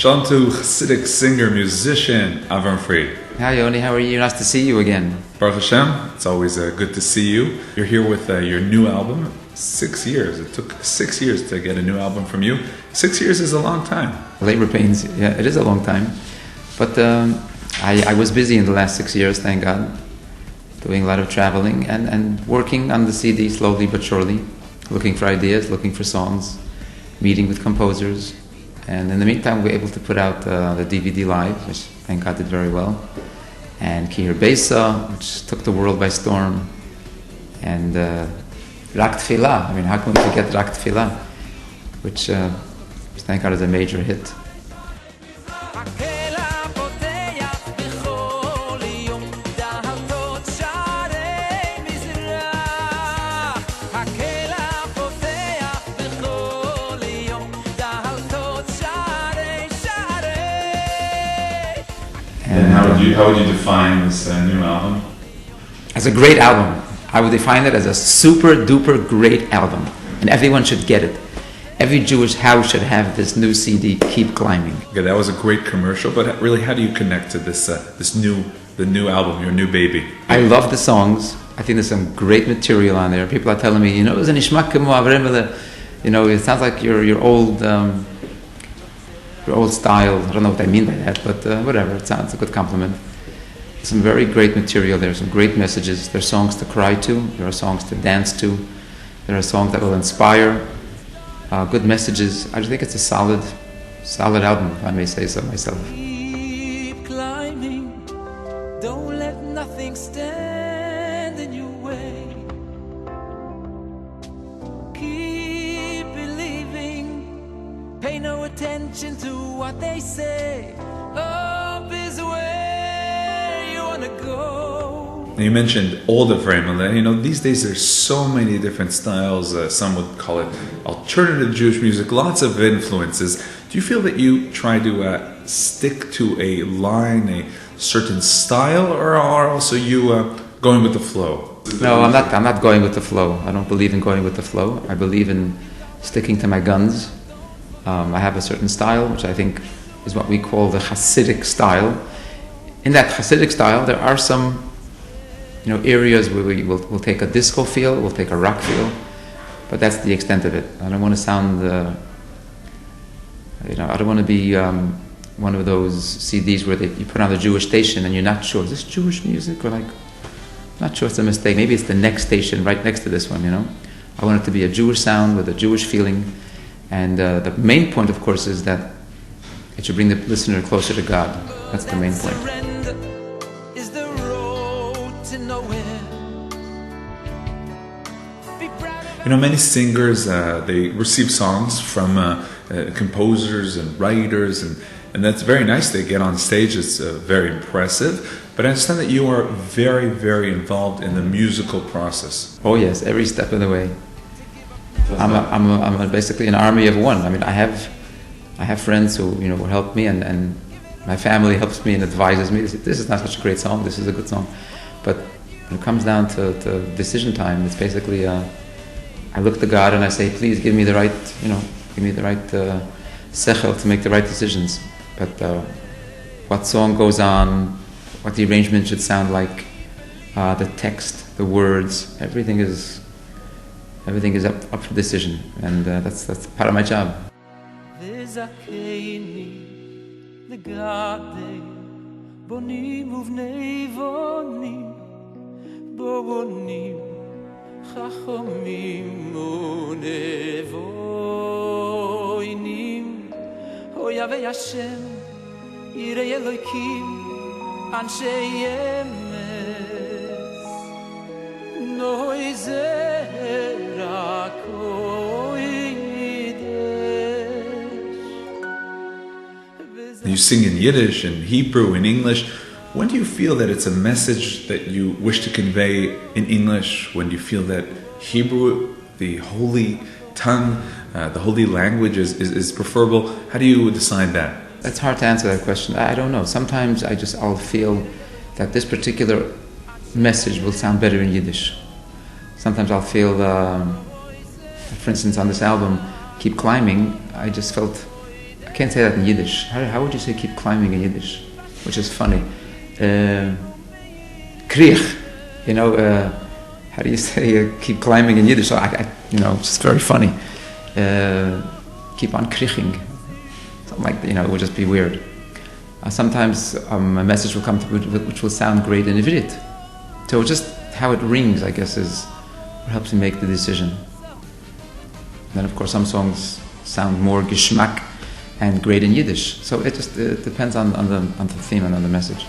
Shalom to Hasidic singer, musician, Avraham Fried. Hi Yoni, how are you? Nice to see you again. Baruch Hashem, it's always good to see you. You're here with your new album. 6 years. It took 6 years to get a new album from you. 6 years is a long time. Labor pains, yeah, it is a long time. But I was busy in the last 6 years, thank God. Doing a lot of traveling and working on the CD slowly but surely. Looking for ideas, looking for songs, meeting with composers. And in the meantime, we were able to put out the DVD live, which thank God did very well. And Kfar Chabad, which took the world by storm. And Rak Tefillah, I mean, how can we forget Rak Tefillah? Which thank God is a major hit. And how would you define this new album? As a great album. I would define it as a super duper great album. And everyone should get it. Every Jewish house should have this new CD, Keep Climbing. Okay, that was a great commercial, but really how do you connect to the new album, your new baby? I love the songs. I think there's some great material on there. People are telling me, it was an Ishmak Kemo Avraham, it sounds like your old style. I don't know what I mean by that, but whatever, it sounds a good compliment. Some very great material there, some great messages. There are songs to cry to, there are songs to dance to, there are songs that will inspire, good messages. I just think it's a solid album, if I may say so myself. Keep climbing, don't let nothing stand in your way. Keep believing, pay no attention to what they say. Up is where you wanna go. You mentioned old Avraham. These days there's so many different styles. Some would call it alternative Jewish music, lots of influences. Do you feel that you try to stick to a line, a certain style, or are also you going with the flow? No, I'm not going with the flow. I don't believe in going with the flow. I believe in sticking to my guns. I have a certain style, which I think is what we call the Hasidic style. In that Hasidic style, there are some areas where we'll take a disco feel, we'll take a rock feel, but that's the extent of it. I don't want to sound, I don't want to be one of those CDs where you put on the Jewish station and you're not sure, is this Jewish music? Or not sure, it's a mistake. Maybe it's the next station right next to this one, I want it to be a Jewish sound with a Jewish feeling. And the main point, of course, is that it should bring the listener closer to God. That's the main point. Many singers, they receive songs from composers and writers, and that's very nice. They get on stage, it's very impressive. But I understand that you are very, very involved in the musical process. Oh yes, every step of the way. I'm basically an army of one. I mean, I have friends who will help me, and my family helps me and advises me. This is not such a great song. This is a good song. But when it comes down to decision time, it's basically I look to God and I say, please give me the right, sechel to make the right decisions. But what song goes on, what the arrangement should sound like, the text, the words, everything is up for decision, and that's part of my job. Chachomim unevoinim Oyavei Hashem Yirei Elokim Anshei Emes Noizer HaKodesh. You sing in Yiddish, in Hebrew, in English. When do you feel that it's a message that you wish to convey in English? When do you feel that Hebrew, the holy tongue, the holy language is preferable? How do you decide that? It's hard to answer that question. I don't know. Sometimes I'll feel that this particular message will sound better in Yiddish. Sometimes I'll feel, for instance, on this album, Keep Climbing, I just felt can't say that in Yiddish. How would you say keep climbing in Yiddish? Which is funny. Kriech. How do you say keep climbing in Yiddish? So it's just very funny. Keep on krieching. Something like, it would just be weird. Sometimes a message will come which will sound great in Ivrit. So just how it rings, I guess, helps me make the decision. Then, of course, some songs sound more geschmack and great in Yiddish. So it just depends on the theme and on the message.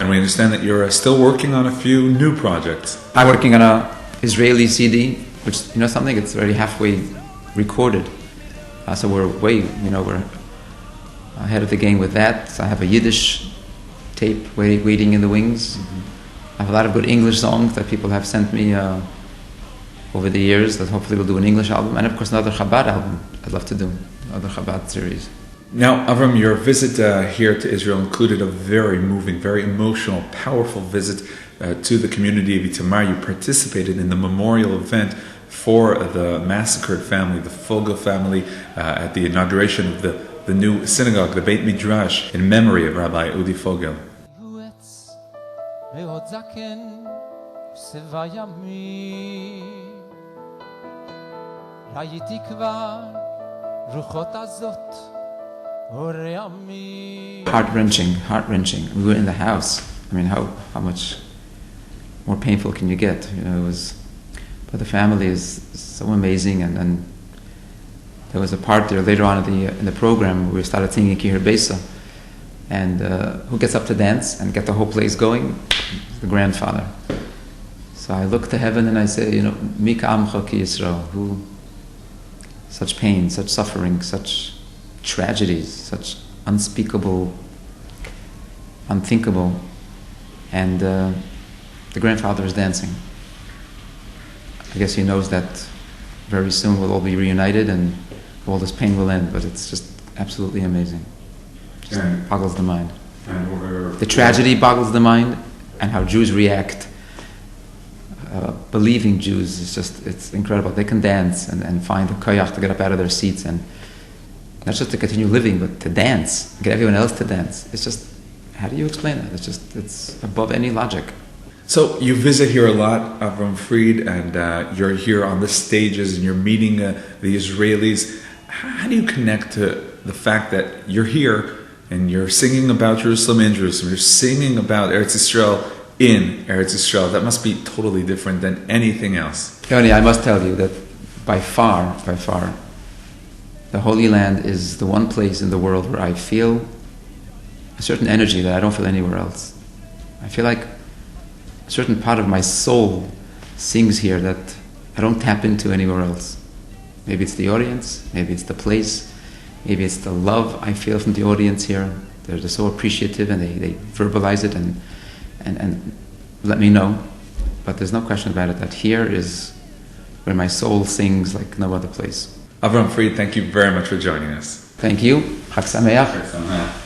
And we understand that you're still working on a few new projects. I'm working on a Israeli CD, which something it's already halfway recorded. So we're we're ahead of the game with that. So I have a Yiddish tape waiting in the wings. I have a lot of good English songs that people have sent me over the years that hopefully will do an English album, and of course another Chabad album I'd love to do, another Chabad series. Now, Avraham, your visit here to Israel included a very moving, very emotional, powerful visit to the community of Itamar. You participated in the memorial event for the massacred family, the Fogel family, at the inauguration of the new synagogue, the Beit Midrash, in memory of Rabbi Udi Fogel. Heart-wrenching. We were in the house. I mean, how much more painful can you get? But the family is so amazing, and there was a part there later on in the program where we started singing Kihir Besa, and who gets up to dance and get the whole place going? The grandfather. So I look to heaven and I say, Mika Amcha Ki Yisrael, who such pain, such suffering, such tragedies, such unspeakable, unthinkable, and the grandfather is dancing. I guess he knows that very soon we'll all be reunited and all this pain will end, but it's just absolutely amazing. Just boggles the mind. The tragedy boggles the mind, and how Jews react. Believing Jews it's incredible. They can dance and find the koyach to get up out of their seats, and not just to continue living, but to dance, get everyone else to dance. It's just, how do you explain that? It's above any logic. So you visit here a lot, Avraham Fried, and you're here on the stages and you're meeting the Israelis. How do you connect to the fact that you're here and you're singing about Jerusalem in Jerusalem, you're singing about Eretz Yisrael in Eretz Yisrael? That must be totally different than anything else. Yoni, I must tell you that by far, the Holy Land is the one place in the world where I feel a certain energy that I don't feel anywhere else. I feel like a certain part of my soul sings here that I don't tap into anywhere else. Maybe it's the audience, maybe it's the place, maybe it's the love I feel from the audience here. They're just so appreciative, and they verbalize it and let me know. But there's no question about it that here is where my soul sings like no other place. Avraham Fried, thank you very much for joining us. Thank you. Chag Sameach. Chag Sameach.